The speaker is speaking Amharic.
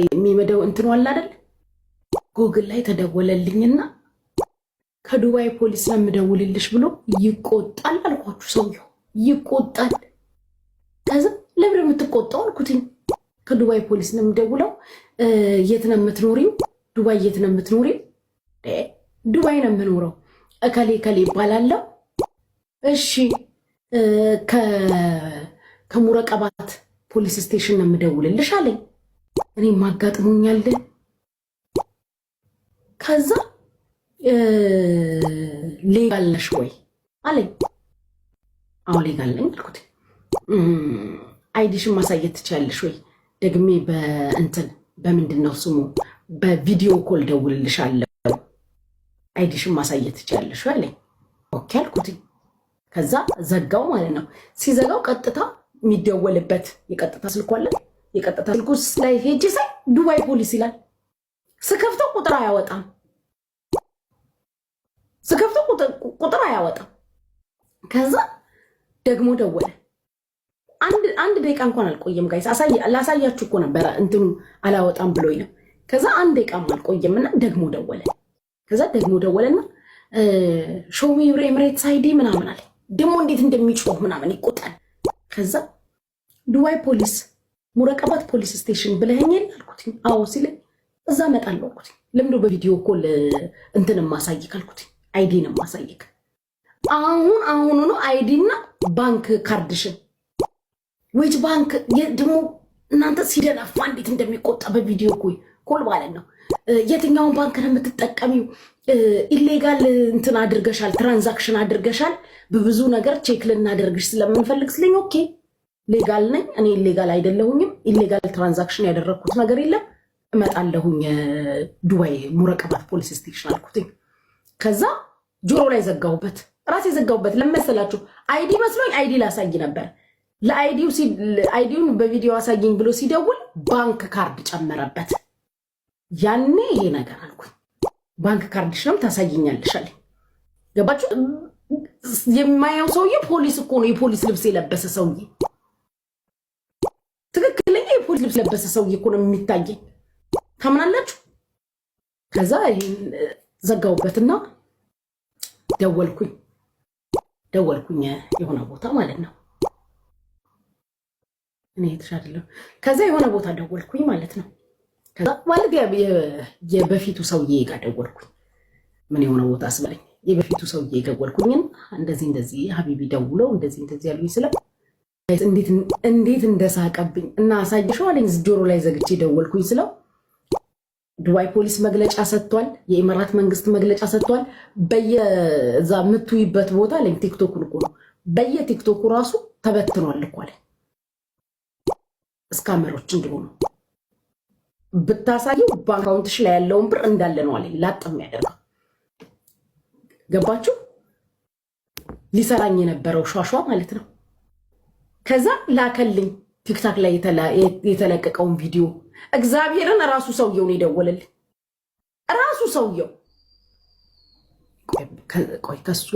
የሚመደው እንትኑ አለ አይደል? ጉግል ላይ ተደወለልኝና ከዱባይ ፖሊስ ነው የምደውልልሽ ብሎ ይቆጣል አልኳችሁ። ሰውየው ይቆጣል። ከዛ ለምን የምትቆጣው አልኩትኝ። ከዱባይ ፖሊስ ነው የምደውለው። የት ነው የምትኖሪው? ዱባይ የት ነው የምትኖሪው? ዱባይ ነው የምኖረው። እከሌ ከሌ ይባላለሁ። እሺ ከሙረቀባት ፖሊስ ስቴሽን ነው የምደውልልሽ አለኝ። እኔ ማጋጥሙኛል። ከዛ ሌጋል ነሽ ወይ አለኝ። አዎ ሌጋል ነኝ አልኩት። አይዲሽን ማሳየት ትችያለሽ ወይ? ደግሜ በእንትን በምንድን ነው ስሙ በቪዲዮ ኮል ደውልልሻለሁ። አይዲሽን ማሳየት ትችያለሽ ወይ አለኝ። ኦኬ አልኩት። ከዛ ዘጋው ማለት ነው። ሲዘጋው ቀጥታ የሚደወልበት የቀጥታ ስልኩ አለ። የቀጥታ ስልኩ ላይ ሄጄ ሳይ ዱባይ ፖሊስ ይላል። ስከፍተው ቁጥር አያወጣም። ቁጥር አያወጣም። ከዛ ደግሞ ደወለ። አንድ ደቂቃ እንኳን አልቆየም ጋይስ። ላሳያችሁ እኮ ነበረ እንትኑ አላወጣም ብሎኝ ነው። ከዛ አንድ ደቂቃም አልቆየምና ደግሞ ደወለ። ከዛ ደግሞ ደወለና ሾሚ ኤምሬትስ አይዲ ምናምን አለ። ደግሞ እንዴት እንደሚጮህ ምናምን ይቆጣል። ከዛ ዱባይ ፖሊስ ሙረቀባት ፖሊስ ስቴሽን ብለኸኝ አልኩት። አዎ ሲለኝ እዛ እመጣለሁ አልኩት። ለምንድነው በቪዲዮ ኮል እንትን ማሳይክ አልኩት። አይዲን ማሳይክ አሁን ነው አይዲና ባንክ ካርድሽን ዊች ባንክ ደግሞ እናንተ ሲደናፋ እንዴት እንደሚቆጣ በቪዲዮ ኮል ማለት ነው። የትኛውን ባንክ ነው የምትጠቀሚው? ኢሌጋል እንትን አድርገሻል፣ ትራንዛክሽን አድርገሻል፣ በብዙ ነገር ቼክ ልናደርግሽ ስለምንፈልግ ስለኝ ኦኬ ሌጋል ነኝ እኔ ኢሌጋል አይደለሁኝም። ኢሌጋል ትራንዛክሽን ያደረግኩት ነገር የለም። እመጣለሁኝ ዱባይ ሙረቀባት ፖሊስ ስቴሽን አልኩትኝ። ከዛ ጆሮ ላይ ዘጋሁበት፣ ራሴ ዘጋሁበት። ለመሰላችሁ አይዲ መስሎኝ አይዲ ላሳይ ነበር። አይዲውን በቪዲዮ አሳየኝ ብሎ ሲደውል ባንክ ካርድ ጨመረበት። ያኔ ይሄ ነገር አልኩኝ ባንክ ካርድሽንም ታሳይኛለሽ አለኝ። ገባችሁ? የማየው ሰውዬ ፖሊስ እኮ ነው፣ የፖሊስ ልብስ የለበሰ ሰውዬ፣ ትክክለኛ የፖሊስ ልብስ የለበሰ ሰውዬ እኮ ነው የሚታየኝ። ታምናላችሁ? ከዛ ዘጋውበትና ደወልኩኝ የሆነ ቦታ ማለት ነው። እኔ ተሻለሁ። ከዛ የሆነ ቦታ ደወልኩኝ ማለት ነው። ከዛ ማለት የበፊቱ ሰውዬ ጋር ደወልኩኝ። ምን የሆነ ቦታ አስበለኝ። የበፊቱ ሰውዬ ደወልኩኝን እንደዚህ ሀቢቢ ደውለው እንደዚህ ያሉኝ ስለ እንዴት እንደሳቀብኝ እና አሳይሽው አለኝ። ጆሮ ላይ ዘግቼ ደወልኩኝ ስለው ዱባይ ፖሊስ መግለጫ ሰጥቷል፣ የኢማራት መንግስት መግለጫ ሰጥቷል። በየዛ የምትውይበት ቦታ ላይ ቲክቶክ እኮ ነው፣ በየቲክቶኩ ራሱ ተበትኗል እኮ አለኝ። እስካመሮች እንደሆኑ ብታሳየው ባንካውንትሽ ላይ ያለውን ብር እንዳለ ነው አለኝ። ላጥም ያደርጋል። ገባችሁ? ሊሰራኝ የነበረው ሿሿ ማለት ነው። ከዛ ላከልኝ ቲክታክ ላይ የተለቀቀውን ቪዲዮ። እግዚአብሔርን ራሱ ሰውየው ነው የደወለልኝ። ራሱ ሰውየው ቆይ ከሱ